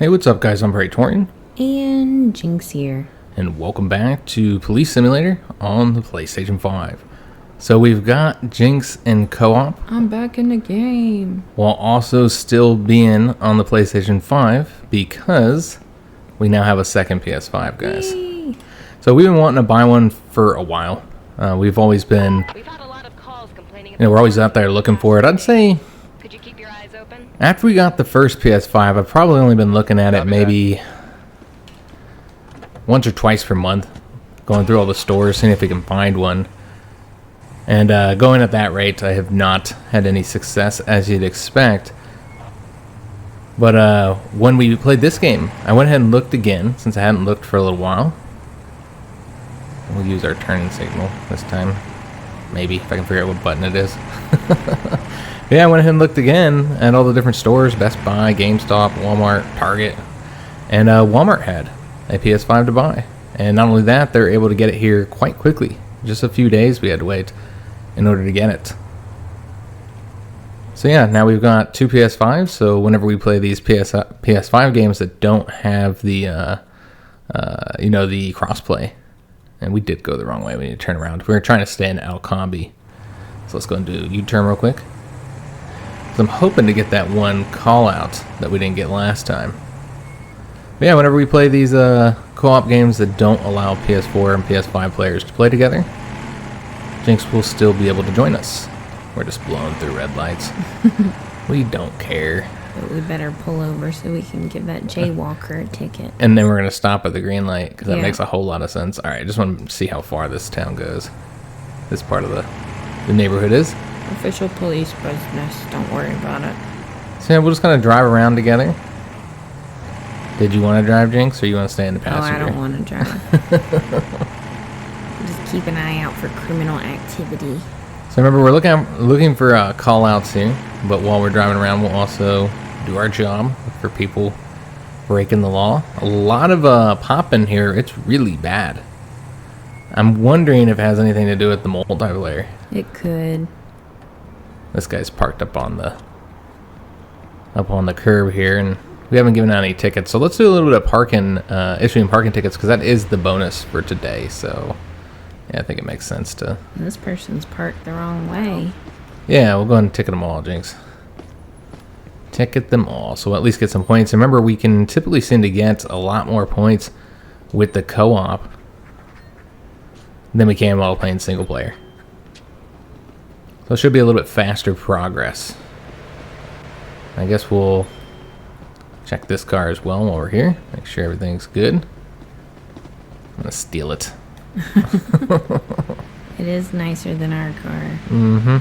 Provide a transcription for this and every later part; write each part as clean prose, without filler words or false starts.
Hey, what's up, guys? I'm Praetorian. And Jynx here. And welcome back to Police Simulator on the PlayStation 5. So we've got Jynx in co-op. I'm back in the game. While also still being on the PlayStation 5 because we now have a second PS5, guys. Yay. So we've been wanting to buy one for a while. We've always been, We've had a lot of calls complaining we're always out there looking for it. I'd say Could you keep your eyes open? after we got the first PS5, I've probably only been looking at it maybe once or twice per month, going through all the stores, seeing if we can find one. And going at that rate, I have not had any success, as you'd expect. But when we played this game, I went ahead and looked again, since I hadn't looked for a little while. We'll use our turn signal this time. Maybe, if I can figure out what button it is. Yeah, I went ahead and looked again at all the different stores, Best Buy, GameStop, Walmart, Target. And Walmart had a PS5 to buy. And not only that, they're able to get it here quite quickly. Just a few days we had to wait in order to get it. So yeah, now we've got two PS5s, so whenever we play these PS5 games that don't have the, the crossplay, and we did go the wrong way, we need to turn around. We were trying to stay in El Combi. So let's go and do U-turn real quick. So I'm hoping to get that one call out that we didn't get last time. But yeah, whenever we play these co-op games that don't allow PS4 and PS5 players to play together, Jynx will still be able to join us. We're just blowing through red lights. We don't care. But we better pull over so we can give that jaywalker a ticket. And then we're going to stop at the green light, because that Yeah. makes a whole lot of sense. Alright, I just want to see how far this town goes. This part of the neighborhood is. Official police business. Don't worry about it. So yeah, we'll just kind of drive around together. Did you want to drive, Jynx, or you want to stay in the Oh, passenger? I don't want to drive. Just keep an eye out for criminal activity. So remember, we're looking for call-outs here, but while we're driving around, we'll also do our job for people breaking the law. A lot of popping here. It's really bad. I'm wondering if it has anything to do with the multiplayer. It could. This guy's parked up on the curb here, and we haven't given out any tickets. So let's do a little bit of issuing parking tickets, because that is the bonus for today. So yeah, I think it makes sense to. This person's parked the wrong way. Yeah, we'll go ahead and ticket them all, Jynx. Ticket them all, so we'll at least get some points. Remember, we can typically seem to get a lot more points with the co-op than we can while playing single player. So it should be a little bit faster progress. I guess we'll check this car as well while we're here. Make sure everything's good. I'm gonna steal it. It is nicer than our car. Mm-hmm.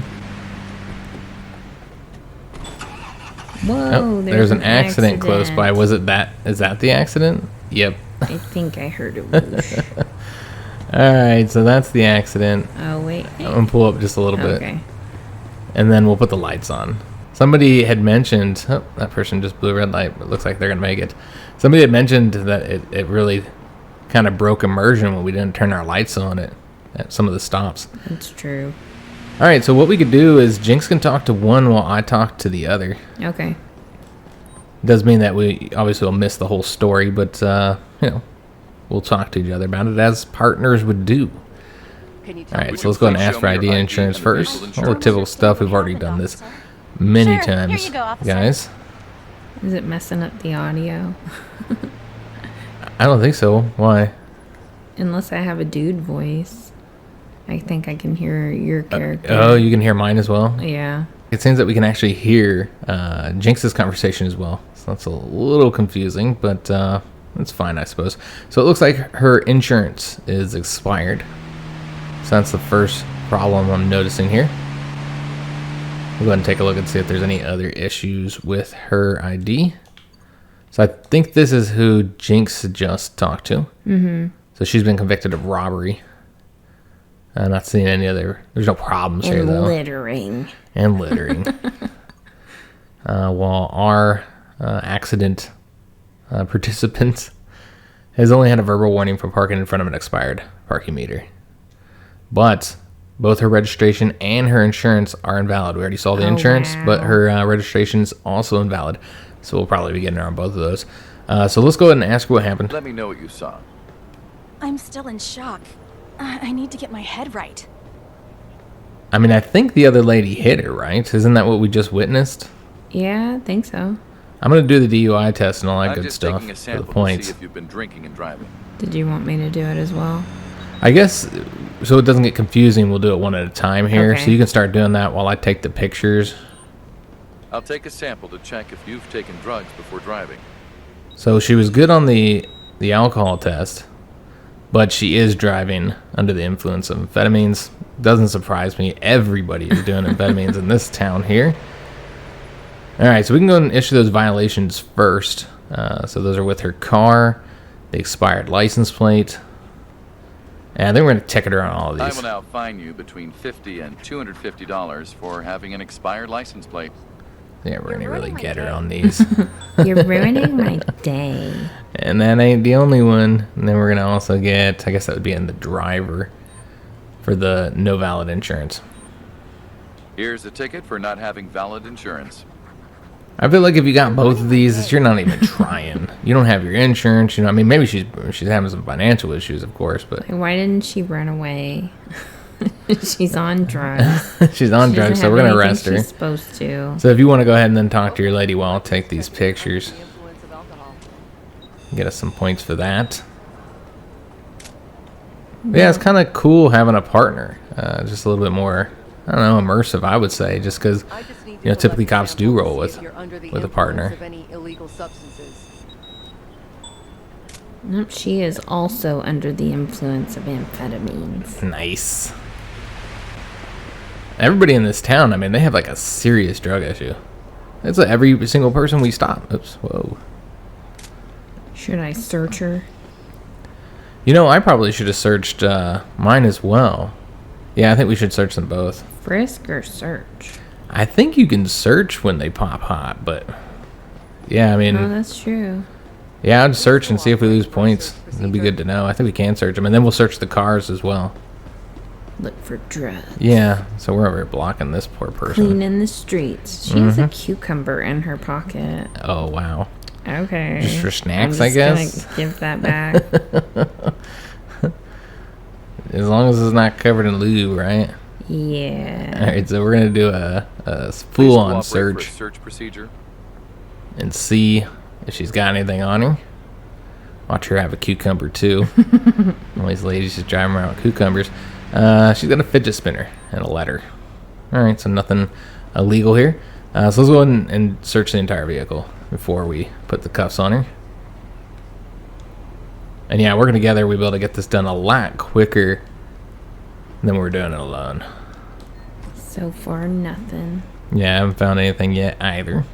Whoa, Oh, there's an accident close by. Was it that? Is that the accident? Yep. I think I heard a whoosh. Alright, so that's the accident. Oh, wait. I'm gonna pull up just a little bit. Okay. And then we'll put the lights on. Somebody had mentioned, oh, that person just blew a red light, but it looks like they're going to make it. Somebody had mentioned that it really kind of broke immersion when we didn't turn our lights on at some of the stops. That's true. All right, so what we could do is Jynx can talk to one while I talk to the other. Okay. It does mean that we obviously will miss the whole story, but, we'll talk to each other about it as partners would do. All right, so let's go ahead and ask for ID and insurance first. All the typical stuff. We've already done this many times, Here you go, officer. guys. Is it messing up the audio? I don't think so. Why? Unless I have a dude voice. I think I can hear your character. Oh, you can hear mine as well? Yeah. It seems that we can actually hear Jynx's conversation as well. So that's a little confusing, but that's fine, I suppose. So it looks like her insurance is expired. So that's the first problem I'm noticing here. We'll go ahead and take a look and see if there's any other issues with her ID. So I think this is who Jynx just talked to. Mm-hmm. So she's been convicted of robbery. I'm not seeing any other. There's no problems here, though. Littering. And littering. While our accident participant has only had a verbal warning for parking in front of an expired parking meter. But both her registration and her insurance are invalid. We already saw the insurance, wow. but her registration's also invalid. So we'll probably be getting her on both of those. So let's go ahead and ask her what happened. Let me know what you saw. I'm still in shock. I need to get my head right. I mean, I think the other lady hit her, right? Isn't that what we just witnessed? Yeah, I think so. I'm going to do the DUI test and all that I'm good just stuff taking a for the sample to points. see if you've been drinking and driving. Did you want me to do it as well? I guess, so it doesn't get confusing, we'll do it one at a time here. Okay. So you can start doing that while I take the pictures. I'll take a sample to check if you've taken drugs before driving. So she was good on the alcohol test, but she is driving under the influence of amphetamines. Doesn't surprise me. Everybody is doing amphetamines in this town here. All right, so we can go and issue those violations first. So those are with her car, the expired license plate. And I think we're going to ticket her on all of I these. will now fine you between $50 and $250 for having an expired license plate. Yeah, we're going to really ruining my get her day. on these. You're ruining my day. And that ain't the only one. And then we're going to also get, I guess that would be in the driver for the no valid insurance. Here's a ticket for not having valid insurance. I feel like if you got both of these, you're not even trying. You don't have your insurance. You know, I mean, maybe she's having some financial issues, of course, but Like, why didn't she run away? She's on drugs. she's on She drugs, doesn't so have we're going to anything arrest her. She's supposed to. So if you want to go ahead and then talk to your lady while I'll take these pictures, get us some points for that. But yeah, it's kind of cool having a partner. Just a little bit more, I don't know, immersive, I would say, just because, you know, typically cops do roll with a partner. Nope, she is also under the influence of amphetamines. Nice. Everybody in this town, I mean, they have like a serious drug issue. It's like every single person we stop. Oops, whoa. Should I search her? You know, I probably should have searched mine as well. Yeah, I think we should search them both. Frisk or search? I think you can search when they pop hot, but yeah, I mean, Oh, that's true. yeah, I'd search and see if we lose points. It'd be good to know. I think we can search them, and then we'll search the cars as well. Look for drugs. Yeah, so we're over here blocking this poor person. Cleaning the streets. She has a cucumber in her pocket. Oh, wow. Okay. Just for snacks, I'm I just guess? gonna give that back. As long as it's not covered in lube, right? Yeah. All right, so we're going to do a Please full-on cooperate for a search search procedure. and see if she's got anything on her. Watch her have a cucumber, too. All these ladies just driving around with cucumbers. She's got a fidget spinner and a letter. All right, so nothing illegal here. So let's go ahead and search the entire vehicle before we put the cuffs on her. And yeah, working together, we'll be able to get this done a lot quicker than we're doing it alone. So far, nothing. Yeah, I haven't found anything yet either.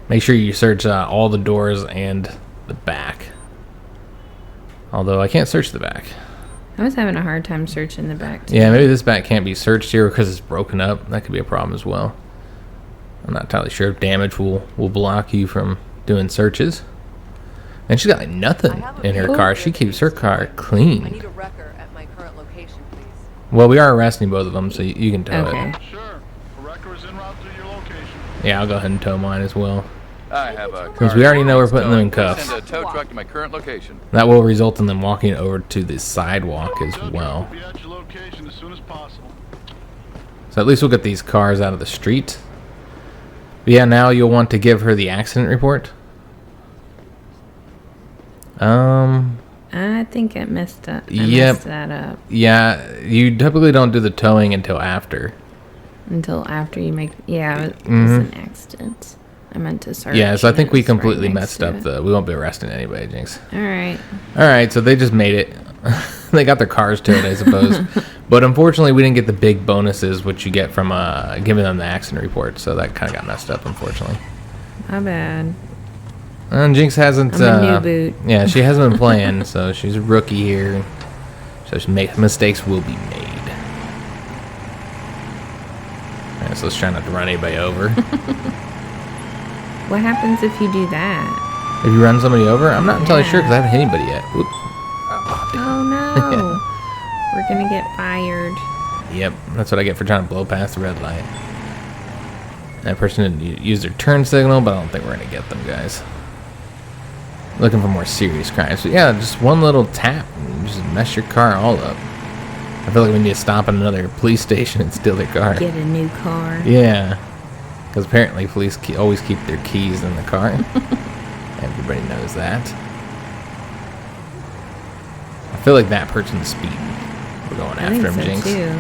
Make sure you search all the doors and the back. Although I can't search the back. I was having a hard time searching the back, too. Yeah, maybe this back can't be searched here because it's broken up. That could be a problem as well. I'm not entirely sure if damage will block you from doing searches. And she's got like nothing in her car. She keeps her car I clean. need a wrecker at my current location, please. Well, we are arresting both of them, so you can tow Okay. it. Sure. A wrecker is en route to your location. Yeah, I'll go ahead and tow mine as well. I have a Since car we already know we're putting them in Please cuffs. Send a tow truck to my current location. That will result in them walking over to the sidewalk as Tow truck well. will be at your location as soon as possible. So at least we'll get these cars out of the street. But yeah, now you'll want to give her the accident report. I think it messed up. I Yep. messed that up Yeah, you typically don't do the towing until after. until after you make. Yeah, it was an accident. I meant to search. Yeah, so I and think it we was right completely next messed to up it. we won't be arresting anybody, Jinx. All right. Alright, so they just made it. They got their cars towed, I suppose. But unfortunately, we didn't get the big bonuses, which you get from giving them the accident report. So that kind of got messed up, unfortunately. My bad. And Jinx hasn't... I'm a new boot. Yeah, she hasn't been playing, so she's a rookie here. So mistakes will be made. Alright, so let's try not to run anybody over. What happens if you do that? If you run somebody over, I'm not entirely sure because I haven't hit anybody yet. Whoop. Oh no. We're gonna get fired. Yep, that's what I get for trying to blow past the red light. That person didn't use their turn signal, but I don't think we're gonna get them, guys. Looking for more serious crimes. But yeah, just one little tap and you just mess your car all up. I feel like we need to stop at another police station and steal their car. Get a new car. Yeah. Because apparently police always keep their keys in the car. Everybody knows that. I feel like that person's speeding. We're going after him, Jinx. Too.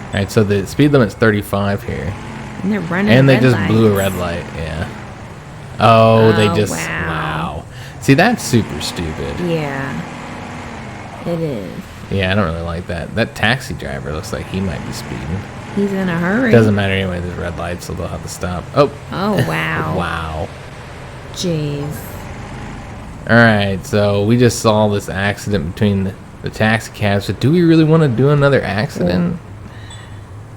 Alright, so the speed limit's 35 here. And they're running. And they red just lights. blew a red light, yeah. Oh, they just... Wow. See, that's super stupid. Yeah. It is. Yeah, I don't really like that. That taxi driver looks like he might be speeding. He's in a hurry. Doesn't matter anyway, there's red lights, so they'll have to stop. Oh. Oh, wow. Wow. Jeez. Alright, so we just saw this accident between the taxi cabs, but do we really want to do another accident?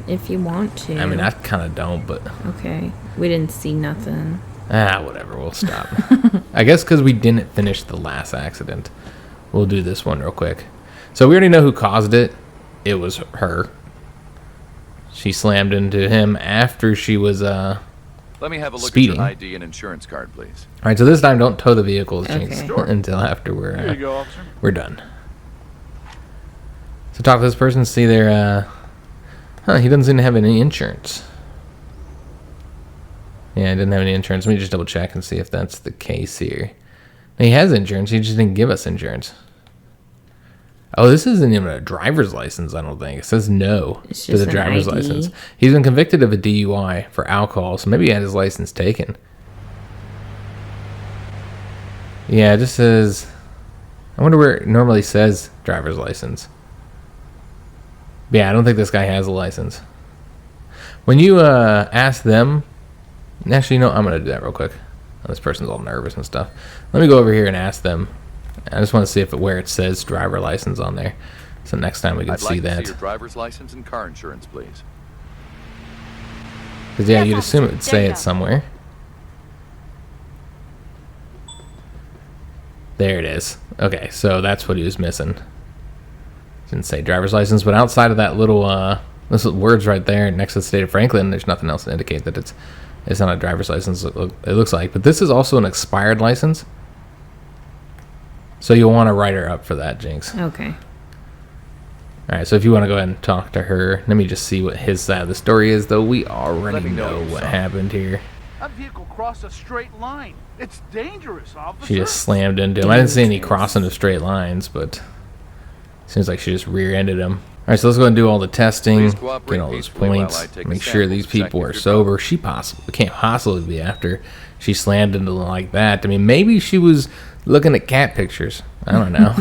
If you want to. I mean, I kind of don't, but... Okay. We didn't see nothing. Whatever, we'll stop. I guess because we didn't finish the last accident. We'll do this one real quick. So we already know who caused it. It was her. She slammed into him after she was Let me have a look speeding. at your ID and insurance card, please. Alright, so this time don't tow the vehicles, Jinx, Okay. until after Here you go, officer. we're done. So talk to this person, see their, he doesn't seem to have any insurance. Yeah, he didn't have any insurance. Let me just double check and see if that's the case here. He has insurance, he just didn't give us insurance. Oh, this isn't even a driver's license, I don't think. It says no It's to the just an driver's ID. license. He's been convicted of a DUI for alcohol, so maybe he had his license taken. Yeah, it just says... I wonder where it normally says driver's license. But yeah, I don't think this guy has a license. When you ask them... Actually, no, I'm going to do that real quick. Oh, this person's all nervous and stuff. Let me go over here and ask them. I just want to see if where it says driver license on there. So next time we can I'd see like to that. see your driver's license and car insurance, please. Because yeah, Yes, you'd assume it would officer. say There you it go. somewhere. There it is. Okay, so that's what he was missing. Didn't say driver's license, but outside of that little those words right there next to the state of Franklin, there's nothing else to indicate that it's not a driver's license. It looks like, but this is also an expired license. So you'll want to write her up for that, Jinx. Okay. All right, so if you want to go ahead and talk to her, let me just see what his side of the story is, though we already Let me know know your what side. happened here. That vehicle crossed a straight line. It's dangerous, officer. She just slammed into him. I didn't see any crossing of straight lines, but seems like she just rear-ended him. All right, so let's go ahead and do all the testing, Please cooperate get all those peacefully while points, I take make a sure sample these to check people if are you're sober. She can't possibly be after she slammed into them like that. I mean, maybe she was looking at cat pictures. I don't know.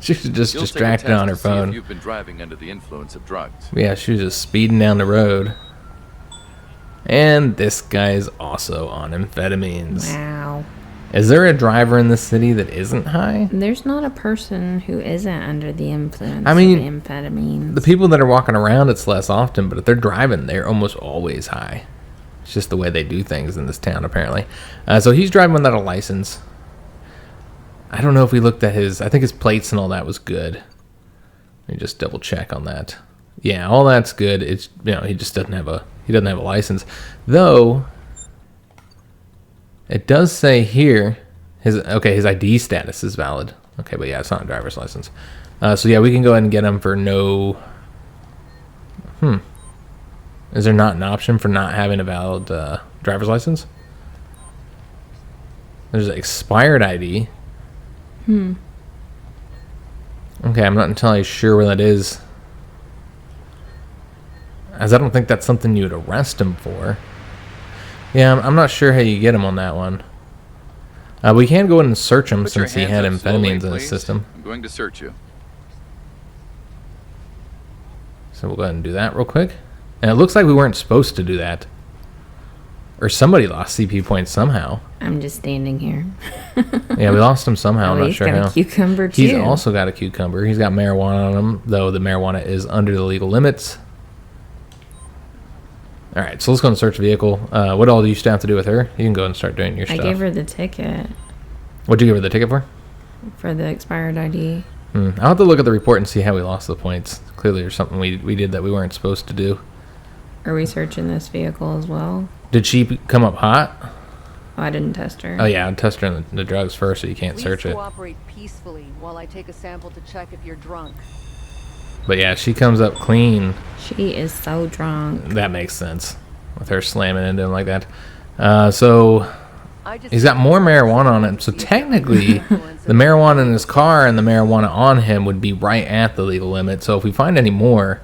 She was just You'll take a distracted test on her to see if phone. you've been driving under the influence of drugs. Yeah, she was just speeding down the road. And this guy is also on amphetamines. Wow. Is there a driver in the city that isn't high? There's not a person who isn't under the influence I mean, of amphetamines. The people that are walking around, it's less often, but if they're driving, they're almost always high. It's just the way they do things in this town, apparently. So he's driving without a license. I don't know if we looked at his... I think his plates and all that was good. Let me just double check on that. Yeah, all that's good. It's, he just doesn't have a... He doesn't have a license. Though, it does say here... His ID status is valid. Okay, but yeah, it's not a driver's license. So yeah, we can go ahead and get him for no... Is there not an option for not having a valid driver's license? There's an expired ID. Okay, I'm not entirely sure where that is. As I don't think that's something you would arrest him for. Yeah, I'm not sure how you get him on that one. We can go in and search him Put your since he hands had up slowly, amphetamines in his please. system. I'm going to search you. So we'll go ahead and do that real quick. And it looks like we weren't supposed to do that. Or somebody lost CP points somehow. I'm just standing here. Yeah, we lost him somehow. I'm Oh, not he's sure got how. a cucumber too. He's also got a cucumber. He's got marijuana on him, though the marijuana is under the legal limits. All right, so let's go and search the vehicle. What all do you still have to do with her? You can go and start doing your I stuff. gave her the ticket What'd you give her the ticket for? for the expired ID. I'll have to look at the report and see how we lost the points. Clearly there's something we did that we weren't supposed to do. Are we searching this vehicle as well? Did she come up hot? Oh, I didn't test her. Oh yeah, I'd test her in the drugs first, so you can't Please search it. cooperate peacefully while I take a sample to check if you're drunk. But yeah, she comes up clean. She is so drunk. That makes sense with her slamming into him like that. So he's got more marijuana on him. So technically, the marijuana in his car and the marijuana on him would be right at the legal limit. So if we find any more,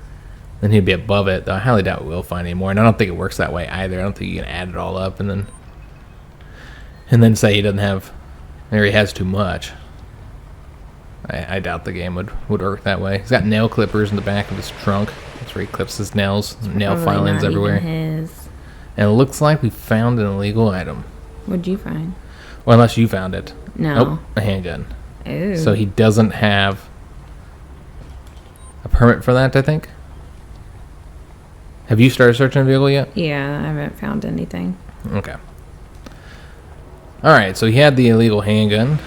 then he'd be above it. Though I highly doubt we'll find any more. And I don't think it works that way either. I don't think you can add it all up and then say he doesn't have, or he has too much. I doubt the game would work that way. He's got nail clippers in the back of his trunk. That's where he clips his nails. Nail Probably filings not everywhere. even his. And it looks like we found an illegal item. What'd you find? Well, unless you found it. No. Nope, a handgun. Ooh. So he doesn't have a permit for that, I think. Have you started searching the vehicle yet? Yeah, I haven't found anything. Okay. Alright, so he had the illegal handgun.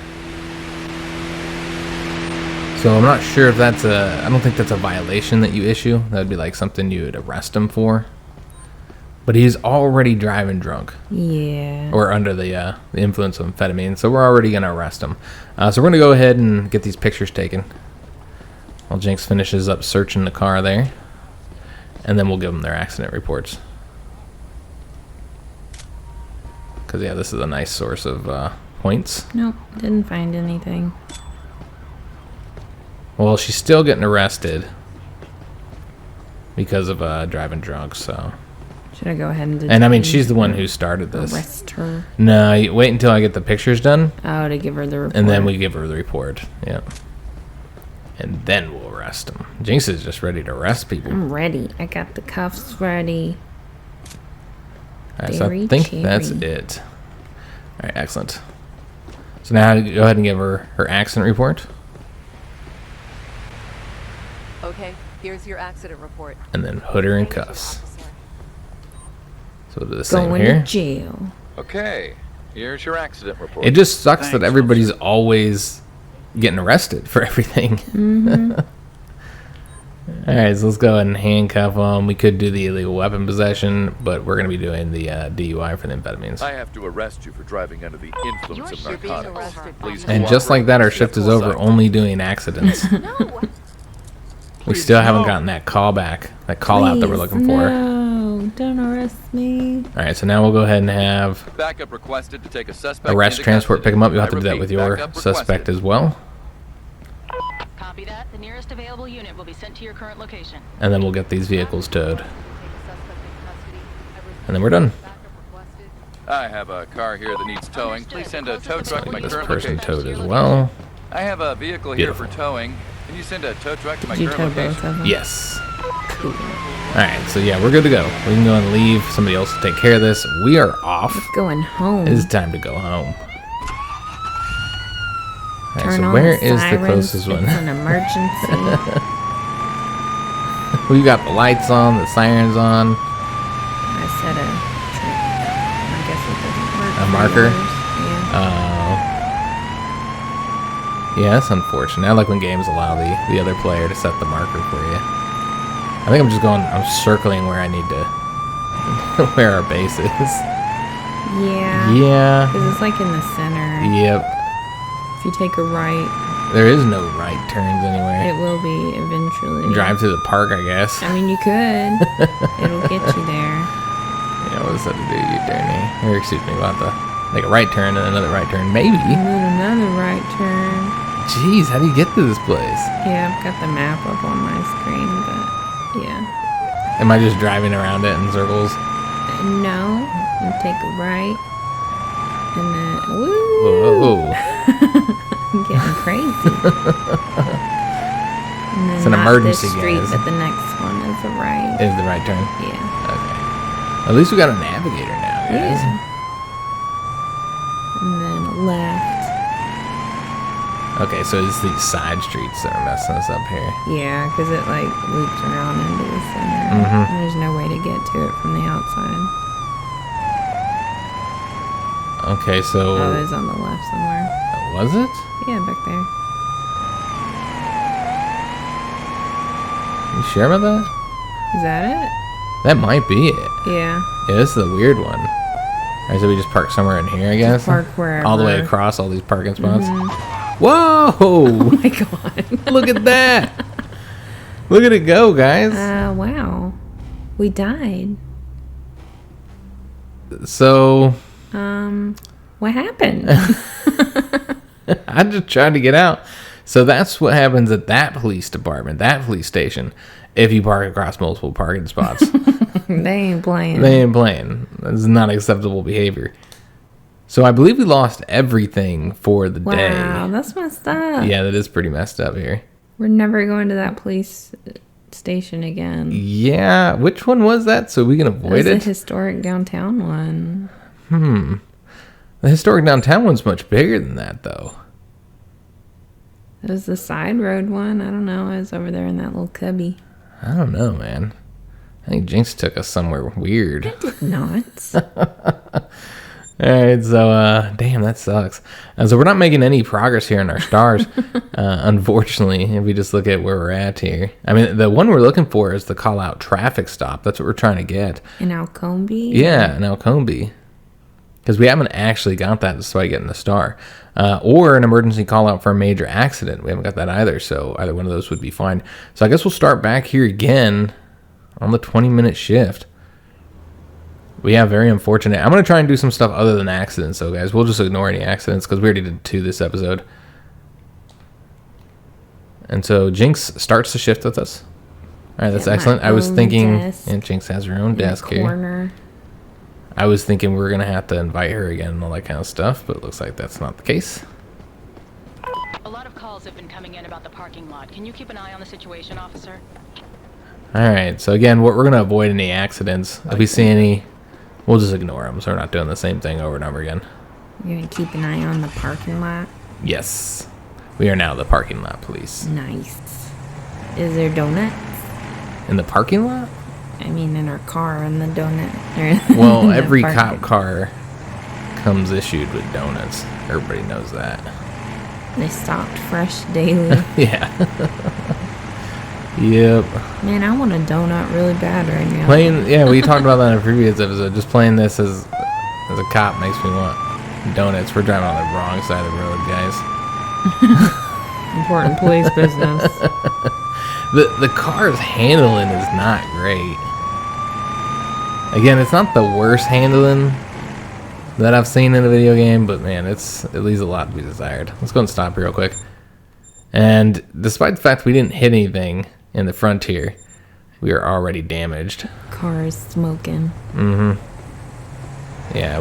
So I'm not sure if that's I don't think that's a violation that you issue. That would be like something you would arrest him for. But he's already driving drunk. Yeah. Or under the influence of amphetamine. So we're already going to arrest him. So we're going to go ahead and get these pictures taken. While Jynx finishes up searching the car there. And then we'll give them their accident reports. Because, yeah, this is a nice source of points. Nope, didn't find anything. Well, she's still getting arrested. Because of driving drunk, so... Should I go ahead and And I mean, she's the one who started this. Arrest her. No, you wait until I get the pictures done. Oh, to give her the report. And then we give her the report. Yeah. And then we'll arrest him. Jynx is just ready to arrest people. I'm ready. I got the cuffs ready. Alright, so I Very think that's cherry. it. Alright, excellent. So now go ahead and give her her accident report. Okay, here's your accident report. And then put her in Thank you, cuffs. officer. So we'll do the same Going here. to jail. Okay, here's your accident report. It just sucks Thanks, that everybody's always getting arrested for everything. Mm-hmm. Alright, so let's go ahead and handcuff them. We could do the illegal weapon possession, but we're going to be doing the DUI for the amphetamines. I have to arrest you for driving under the influence of You're being narcotics. arrested. Please And just like that, our shift is over, Cooperate. only doing accidents. No. We still haven't gotten that call back, that call out that we're looking for. No, don't arrest me. Alright, so now we'll go ahead and have Backup requested to take a suspect. arrest, into transport, custody. pick them up. You'll have I to do that repeat, with your backup suspect requested. as well. Copy that. The nearest available unit will be sent to your current location. And then we'll get these vehicles towed. Take a suspect in custody. I And then we're done. Backup requested. I have a car here that needs towing. Please send a tow truck to my This current person location. towed as well. I have a vehicle here Beautiful. for towing. Can you send a tow truck to my Did you current tow both location? of them? Yes. Alright, so yeah, we're good to go. We can go and leave. Somebody else will take care of this. We are off. Going home. It is time to go home. Alright, Turn so on where the is the sirens. closest one? It's an emergency. We got the lights on, the sirens on. I said I guess it doesn't work. A for marker? yours. Yeah. Yeah, that's unfortunate. I like when games allow the other player to set the marker for you. I think I'm circling where I need to, where our base is. Yeah. Yeah. Because it's like in the center. Yep. If you take a right, There is no right turns anywhere. it will be eventually. Drive to the park, I guess. I mean, you could. It'll get you there. Yeah, what does that do? U-turn here? Or excuse me, we'll have to make a right turn and another right turn. Maybe. And then another right turn. Jeez, how do you get to this place? Yeah, I've got the map up on my screen, but yeah. Am I just driving around it in circles? No, you take a right, and then woo, Whoa. I'm getting crazy. And then It's an not emergency, this street, guys. but the next one is a right. Is the right turn? Yeah. Okay. At least we got a navigator now, guys. Yeah. And then left. Okay, so it's these side streets that are messing us up here. Yeah, because it like loops around into the center. Mhm. And there's no way to get to it from the outside. Okay, so Oh, it's on the left somewhere. was it? Yeah, back there. You sure about that? Is that it? That might be it. Yeah. Yeah, this is the weird one. Alright, so we just park somewhere in here, I guess. park wherever. All the way across all these parking spots. Whoa! Oh my god. Look at that! Look at it go, guys. Wow. We died. So... What happened? I just tried to get out. So that's what happens at that police department, that police station, if you park across multiple parking spots. They ain't playing. They ain't playing. That's not acceptable behavior. So I believe we lost everything for the day. Wow, that's messed up. Yeah, that is pretty messed up here. We're never going to that police station again. Yeah, which one was that? So we can avoid It was it? the historic downtown one. The historic downtown one's much bigger than that, though. It was the side road one. I don't know. I was over there in that little cubby. I don't know, man. I think Jinx took us somewhere weird. Not. Alright, so, damn, that sucks. So we're not making any progress here in our stars, unfortunately, if we just look at where we're at here. I mean, the one we're looking for is the call-out traffic stop. That's what we're trying to get. In Alcombe? Yeah, in Alcombe. Because we haven't actually got that despite getting the star. Or an emergency call-out for a major accident. We haven't got that either, so either one of those would be fine. So I guess we'll start back here again on the 20-minute shift. Yeah, very unfortunate. I'm going to try and do some stuff other than accidents, though, guys. We'll just ignore any accidents because we already did 2 this episode. And so Jinx starts the shift with us. All right, that's excellent. I was thinking... And Jinx has her own desk here. I was thinking we were going to have to invite her again and all that kind of stuff, but it looks like that's not the case. A lot of calls have been coming in about the parking lot. Can you keep an eye on the situation, officer? All right, so again, we're going to avoid any accidents. If we see any, we'll just ignore them, so we're not doing the same thing over and over again. You're going to keep an eye on the parking lot? Yes. We are now the parking lot police. Nice. Is there donuts? In the parking lot? I mean, in our car, in the donut. Well, every cop car comes issued with donuts. Everybody knows that. They stocked fresh daily. Yeah. Yep. Man, I want a donut really bad right now. Yeah, we talked about that in a previous episode. Just playing this as a cop makes me want donuts. We're driving on the wrong side of the road, guys. Important police business. The car's handling is not great. Again, it's not the worst handling that I've seen in a video game, but man, it leaves a lot to be desired. Let's go and stop real quick. And despite the fact we didn't hit anything in the front here, we are already damaged. Car is smoking. Yeah,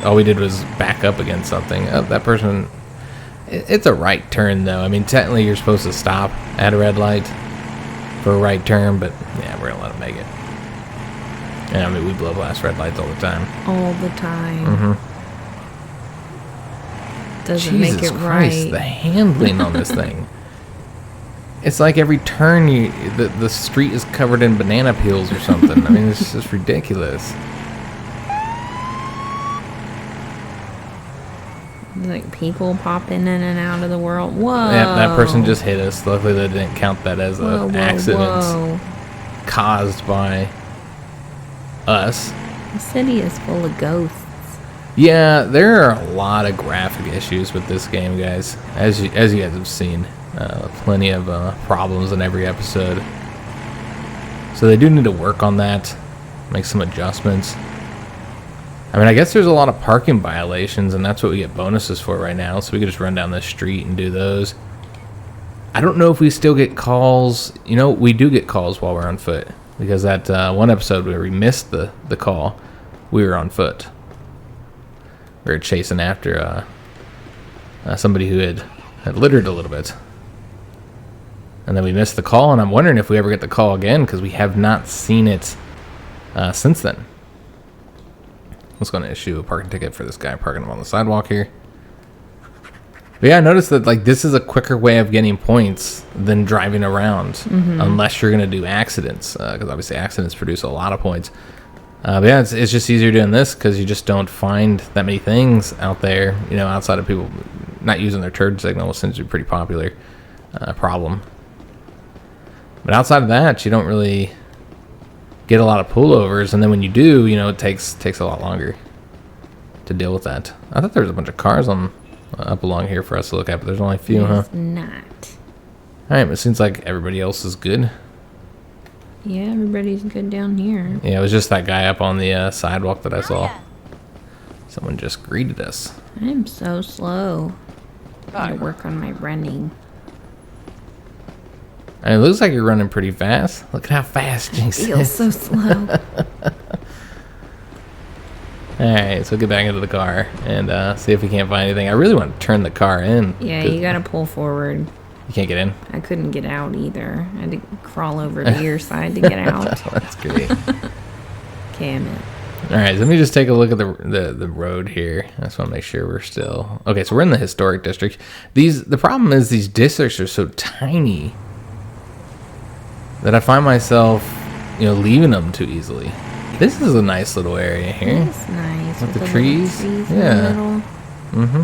all we did was back up against something. Oh, that person, it's a right turn though. I mean, technically you're supposed to stop at a red light for a right turn, but yeah, we're gonna let them make it. And I mean, we blow past red lights all the time. All the time. Doesn't make it Christ, right. The handling on this thing. It's like every turn, the street is covered in banana peels or something. I mean, it's just ridiculous. Like people popping in and out of the world. Whoa. Yeah, that person just hit us. Luckily, they didn't count that as an accident caused by us. The city is full of ghosts. Yeah, there are a lot of graphic issues with this game, guys. As you guys have seen, plenty of problems in every episode. So they do need to work on that, make some adjustments. I mean, I guess there's a lot of parking violations, and that's what we get bonuses for right now. So we could just run down the street and do those. I don't know if we still get calls. You know, we do get calls while we're on foot. Because that one episode where we missed the call, we were on foot. We were chasing after somebody who had littered a little bit. And then we missed the call, and I'm wondering if we ever get the call again, because we have not seen it since then. I was going to issue a parking ticket for this guy parking on the sidewalk here. But yeah, I noticed that like this is a quicker way of getting points than driving around, unless you're going to do accidents, because obviously accidents produce a lot of points. But yeah, it's just easier doing this because you just don't find that many things out there, you know, outside of people not using their turn signal, which seems to be a pretty popular problem. But outside of that, you don't really get a lot of pullovers, and then when you do, you know, it takes a lot longer to deal with that. I thought there was a bunch of cars on up along here for us to look at, but there's only a few, huh? It's not. All right, it seems like everybody else is good. Yeah, everybody's good down here. Yeah, it was just that guy up on the sidewalk that I saw. Someone just greeted us. I'm so slow. Gotta work on my running. And it looks like you're running pretty fast. Look at how fast Jinx Feels is. so slow. Alright, so get back into the car and see if we can't find anything. I really want to turn the car in. Yeah, you gotta pull forward. You can't get in? I couldn't get out either. I had to crawl over to your side to get out. That's great. Okay, I'm in. Alright, so let me just take a look at the road here. I just want to make sure we're still... Okay, so we're in the historic district. The problem is these districts are so tiny that I find myself, you know, leaving them too easily. This is a nice little area here. It's nice. With the little trees? in the Yeah. middle. Mm-hmm.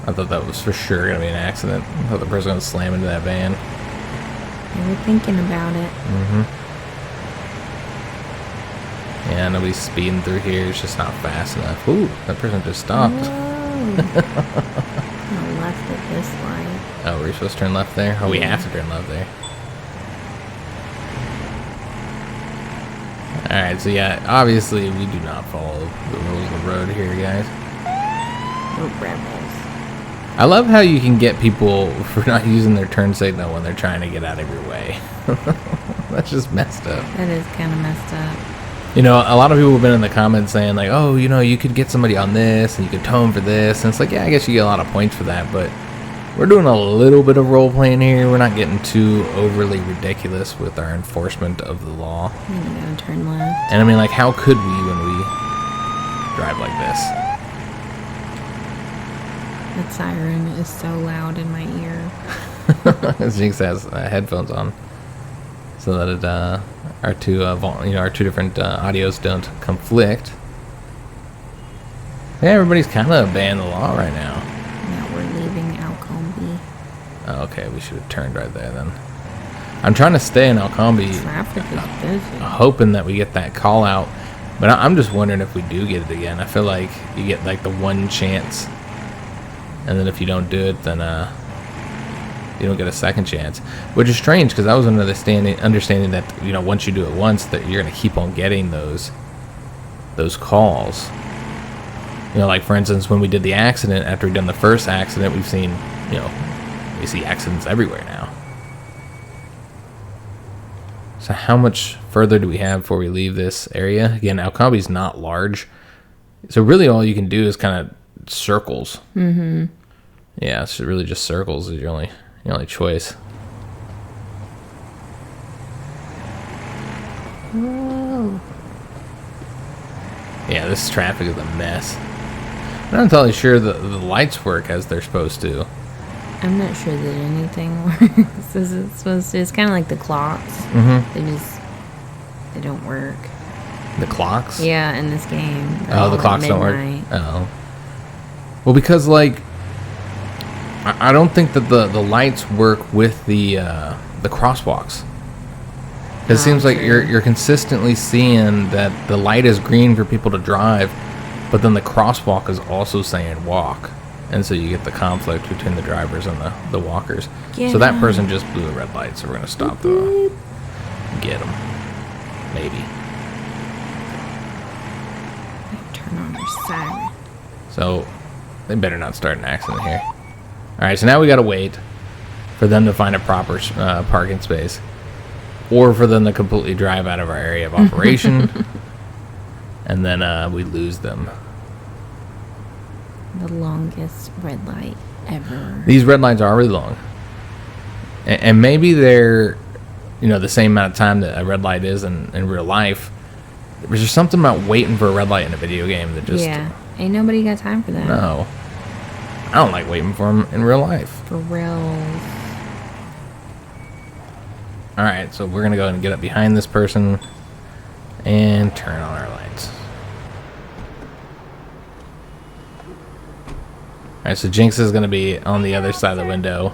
I thought that was for sure going to be an accident. I thought the person was going to slam into that van. They were thinking about it. Mm-hmm. Yeah, nobody's speeding through here. It's just not fast enough. Ooh, that person just stopped. Whoa. I left at this light. Oh, we're supposed to turn left there? Oh, we have to turn left there. Alright, so yeah, obviously we do not follow the rules of the road here, guys. We're rebels. I love how you can get people for not using their turn signal when they're trying to get out of your way. That's just messed up. That is kind of messed up. You know, a lot of people have been in the comments saying like, oh, you know, you could get somebody on this and you could tow them for this. And it's like, yeah, I guess you get a lot of points for that, but we're doing a little bit of role playing here. We're not getting too overly ridiculous with our enforcement of the law. I'm gonna turn left. And I mean, like, how could we when we drive like this? That siren is so loud in my ear. Jinx has headphones on, so that it, our two different audios don't conflict. Yeah, everybody's kind of obeying the law right now. Now we're leaving Alcombe. Oh, okay, we should have turned right there then. I'm trying to stay in Alcombe, Traffic is busy. hoping that we get that call out. But I'm just wondering if we do get it again. I feel like you get like the one chance, and then if you don't do it, then you don't get a second chance. Which is strange because I was under the understanding that, you know, once you do it once, that you're gonna keep on getting those calls. You know, like for instance, when we did the accident, after we'd done the first accident, we've seen, you know, we see accidents everywhere now. So how much further do we have before we leave this area? Again, Alcombe's not large, so really all you can do is kind of circles. Mm-hmm. Yeah, it's really just circles is your only choice. Whoa. Yeah, this traffic is a mess. I'm not entirely sure the lights work as they're supposed to. I'm not sure that anything works as it's supposed to. It's kind of like the clocks. Mm-hmm. They don't work. The clocks? Yeah, in this game. They're Oh, all the at clocks don't work? midnight. Oh. Well, because, like, I don't think that the lights work with the crosswalks. Because it seems like true. you're consistently seeing that the light is green for people to drive, but then the crosswalk is also saying walk. And so you get the conflict between the drivers and the walkers. So that person just blew a red light, so we're going to stop to get them. Maybe. Turn on your siren. So they better not start an accident here. Alright, so now we got to wait for them to find a proper parking space, or for them to completely drive out of our area of operation, and then we lose them. The longest red light ever. These red lights are really long, and maybe they're, you know, the same amount of time that a red light is in real life. There's just something about waiting for a red light in a video game that just Ain't nobody got time for that. no. I don't like waiting for them in real life. For real. Alright, so we're going to go ahead and get up behind this person and turn on our lights. Alright, so Jinx is going to be on the other side of the window,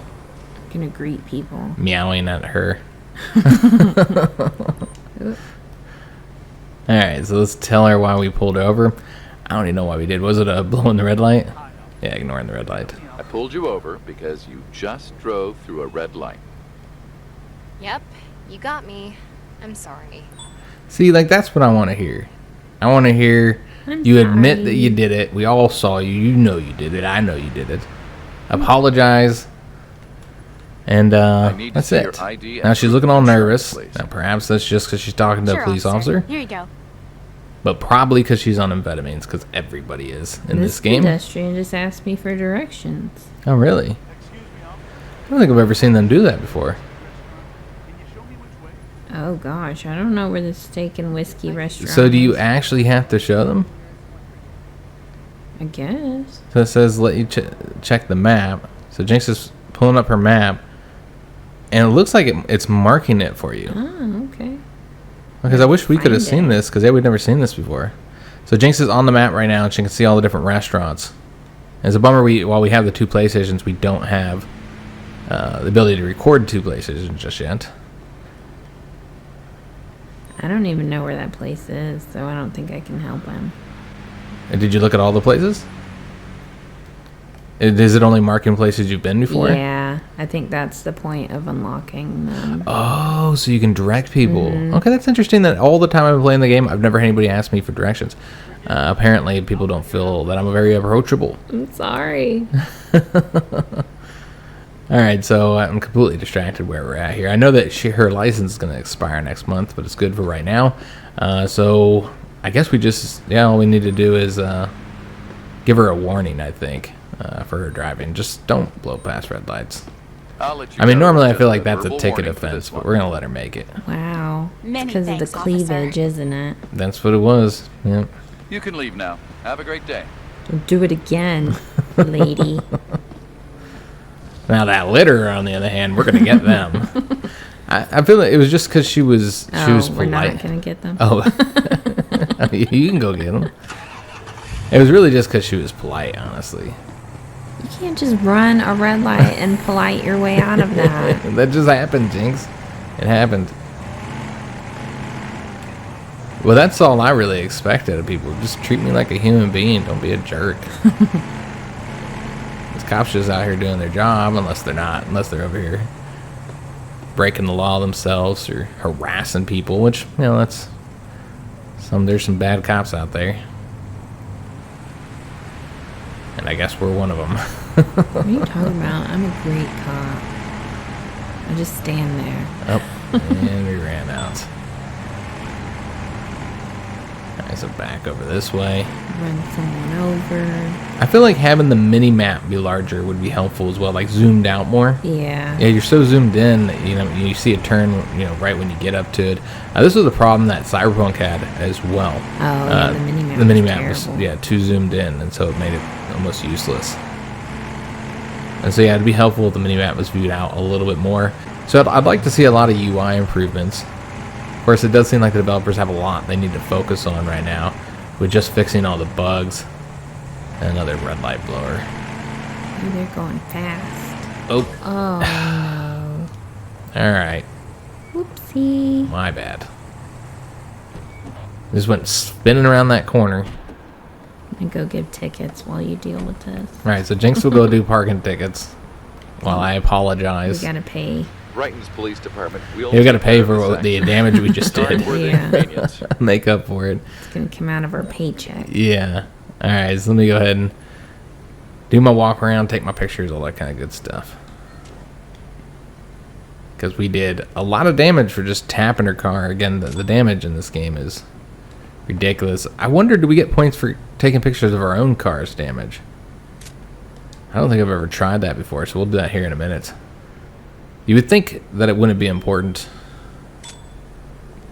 I'm gonna greet people. meowing at her. Alright, so let's tell her why we pulled over. I don't even know why we did. Was it blowing the red light? Yeah, ignoring the red light. I pulled you over because you just drove through a red light. Yep, you got me. I'm sorry. See, like, that's what I want to hear. I want to hear you admit that you did it. We all saw you. You know you did it. I know you did it. Apologize. And that's it. Now she's looking all nervous. Now perhaps that's just because she's talking to a police officer. Here you go. But probably because she's on amphetamines, because everybody is in this game. This pedestrian just asked me for directions. Oh, really? I don't think I've ever seen them do that before. Oh gosh, I don't know where the steak and whiskey restaurant So do you is. actually have to show them? I guess. So it says let you check the map. So Jinx is pulling up her map, and it looks like it's marking it for you. Oh, okay. Because I wish we could have Find seen it. this, because we'd never seen this before. So Jinx is on the map right now, and she can see all the different restaurants. And it's a bummer while we have the 2 PlayStations, we don't have the ability to record 2 PlayStations just yet. I don't even know where that place is, so I don't think I can help him. And did you look at all the places? Is it only marking places you've been before? Yeah, I think that's the point of unlocking them. Oh, so you can direct people. Okay, that's interesting that all the time I've been playing the game, I've never had anybody ask me for directions. Apparently, people don't feel that I'm very approachable. I'm sorry. All right, so I'm completely distracted where we're at here. I know that her license is going to expire next month, but it's good for right now. So I guess we just, all we need to do is give her a warning, I think, for her driving. Just don't blow past red lights. I'll let you I mean, know normally I just feel like that's a verbal ticket warning for offense, this but one. we're going to let her make it. Wow. Many Because of the thanks, cleavage, officer. isn't it? That's what it was. Yep. You can leave now. Have a great day. Don't do it again, lady. Now that litter, on the other hand, we're going to get them. I feel like it was just because she was We're polite. not going to get them. Oh, you can go get them. It was really just because she was polite, honestly. You can't just run a red light and polite your way out of that. That just happened, Jinx. It happened. Well, that's all I really expected of people. Just treat me like a human being. Don't be a jerk. These cops just out here doing their job, unless they're not. Unless they're over here breaking the law themselves or harassing people, which, that's there's some bad cops out there. And I guess we're one of them. What are you talking about? I'm a great cop. I just stand there. Oh, and we ran out. Alright, so back over this way. Run someone over. I feel like having the mini map be larger would be helpful as well, like zoomed out more. Yeah. Yeah, you're so zoomed in that, you see a turn, right when you get up to it. This was a problem that Cyberpunk had as well. Oh, yeah, the mini-map The mini was map was, terrible. too zoomed in, and so it made it almost useless. And so, it'd be helpful if the mini map was viewed out a little bit more. So I'd like to see a lot of UI improvements. Of course, it does seem like the developers have a lot they need to focus on right now with just fixing all the bugs. And another red light blower. Oh, they're going fast. Oh. Oh, All right. no. Whoopsie. My bad. Just went spinning around that corner. And go give tickets while you deal with this. All right, so Jinx will go do parking tickets while I We apologize. gotta pay. Brighton's police department. We'll We got to take pay care for of what this the damage we just Sorry did. for the Yeah. inconvenience. Make up for it. It's gonna come out of our paycheck. Yeah. All right, so let me go ahead and do my walk around, take my pictures, all that kind of good stuff. Because we did a lot of damage for just tapping her car. Again, the damage in this game is ridiculous. I wonder, do we get points for taking pictures of our own car's damage? I don't think I've ever tried that before, so we'll do that here in a minute. You would think that it wouldn't be important,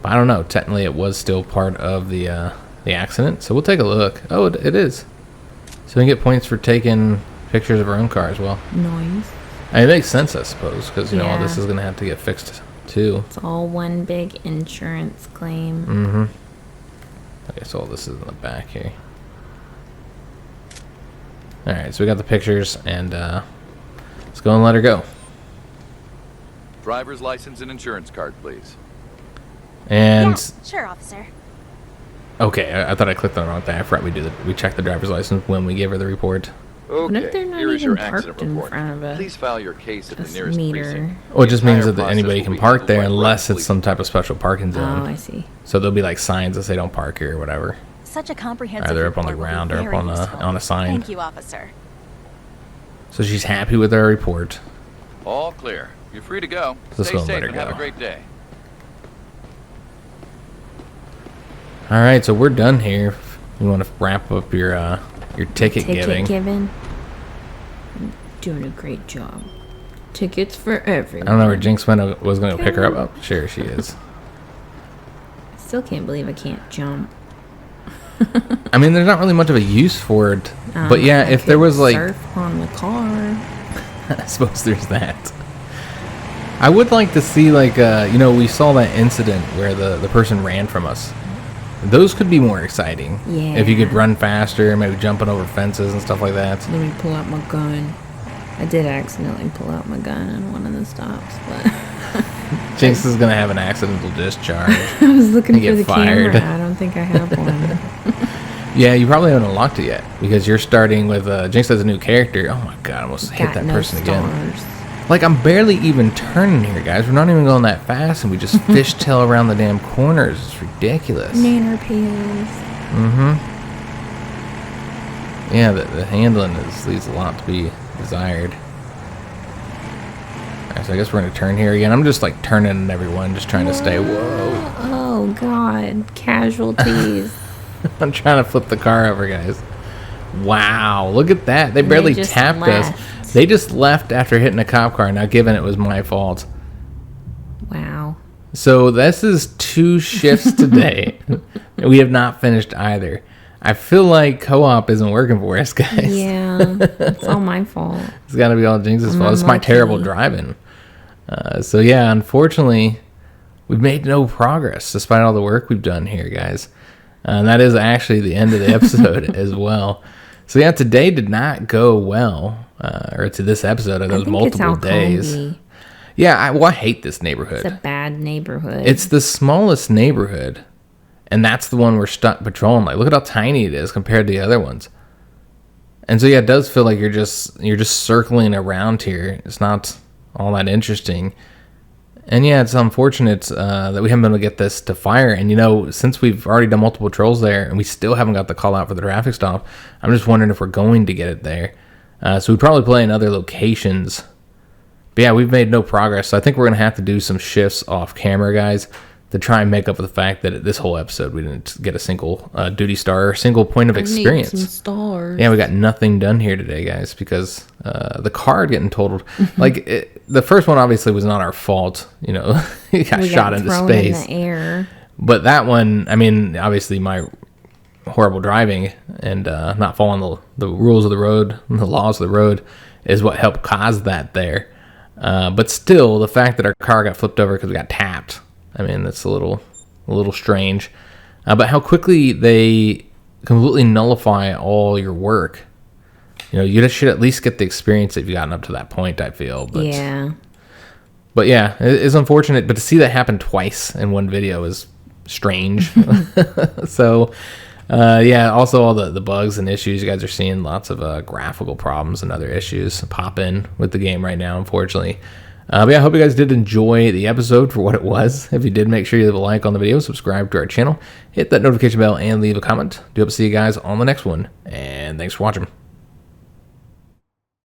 but I don't know. Technically, it was still part of the accident, so we'll take a look. Oh, it is. So we can get points for taking pictures of our own car as well. Noise. And it makes sense, I suppose, because all this Yeah. is going to have to get fixed too. It's all one big insurance claim. Mm-hmm. Okay, so all this is in the back here. All right, so we got the pictures, and let's go and let her go. Driver's license and insurance card, please. And Yeah, sure, officer. okay, I thought I clicked on the wrong thing. I forgot we check the driver's license when we give her the report. What if they're Okay, not here is even your accident parked in report. front of a Please file your case at the this nearest meter? precinct. Well, it just The means entire that process anybody will can be park handled there by unless private it's some type of special parking Oh, zone. I see. So there'll be like signs that say don't park here or whatever. Such a comprehensive Either up on the report will be ground or up very on useful. on a sign. Thank you, officer. So she's happy with our report. All clear. You're free to go. Let's Stay go and let safe her and have go. a great day. All right, so we're done here. You want to wrap up your ticket giving? Doing a great job. Tickets for everyone. I don't know where Jinx was going to pick her up. Oh, sure she is. I still can't believe I can't jump. I mean, there's not really much of a use for it. But yeah, I if there could was like, surf on the car. I suppose there's that. I would like to see like, we saw that incident where the person ran from us. Those could be more exciting. Yeah. If you could run faster, maybe jumping over fences and stuff like that. Let me pull out my gun. I did accidentally pull out my gun in one of the stops, but Jinx is gonna have an accidental discharge. I was looking You for get the fired. camera. I don't think I have one. Yeah, you probably haven't unlocked it yet because you're starting with Jinx has a new character. Oh my god, I almost hit Got that no person again. stars. Like, I'm barely even turning here, guys. We're not even going that fast, and we just fishtail around the damn corners. It's ridiculous. Nanner pills. Yeah, the handling leaves a lot to be desired. Alright, so I guess we're going to turn here again. I'm just, like, turning in everyone, just trying to stay. Whoa. Oh god, casualties. I'm trying to flip the car over, guys. Wow, look at that. They And barely they just tapped left. us. They just left after hitting a cop car, now given it was my fault. Wow. So this is 2 shifts today. We have not finished either. I feel like co-op isn't working for us, guys. Yeah, it's all my fault. It's got to be all Jinx's I'm fault. It's my unlucky. terrible driving. So yeah, unfortunately, we've made no progress despite all the work we've done here, guys. And that is actually the end of the episode as well. So yeah, today did not go well. Or to this episode of those multiple days. Yeah, I hate this neighborhood. It's a bad neighborhood. It's the smallest neighborhood, and that's the one we're stuck patrolling. Like, look at how tiny it is compared to the other ones. And so yeah, it does feel like you're just circling around here. It's not all that interesting. And yeah, it's unfortunate that we haven't been able to get this to fire. And since we've already done multiple patrols there, and we still haven't got the call out for the traffic stop, I'm just wondering if we're going to get it there. So we probably play in other locations. But yeah, we've made no progress. So I think we're going to have to do some shifts off camera, guys, to try and make up for the fact that this whole episode we didn't get a single duty star or single point of experience. Need some stars. Yeah, we got nothing done here today, guys, because the car getting totaled. The first one obviously was not our fault. It got shot into thrown space. in the air. But that one, I mean, obviously my horrible driving and not following the rules of the road and the laws of the road is what helped cause that there. But still, the fact that our car got flipped over because we got tapped, I mean, that's a little strange. But how quickly they completely nullify all your work. You should at least get the experience that you've gotten up to that point, I feel. But, Yeah. But yeah, it's unfortunate. But to see that happen twice in one video is strange. So... yeah, also all the bugs and issues. You guys are seeing lots of graphical problems and other issues pop in with the game right now, unfortunately. But yeah, I hope you guys did enjoy the episode for what it was. If you did, make sure you leave a like on the video, subscribe to our channel, hit that notification bell, and leave a comment. Do hope to see you guys on the next one. And thanks for watching.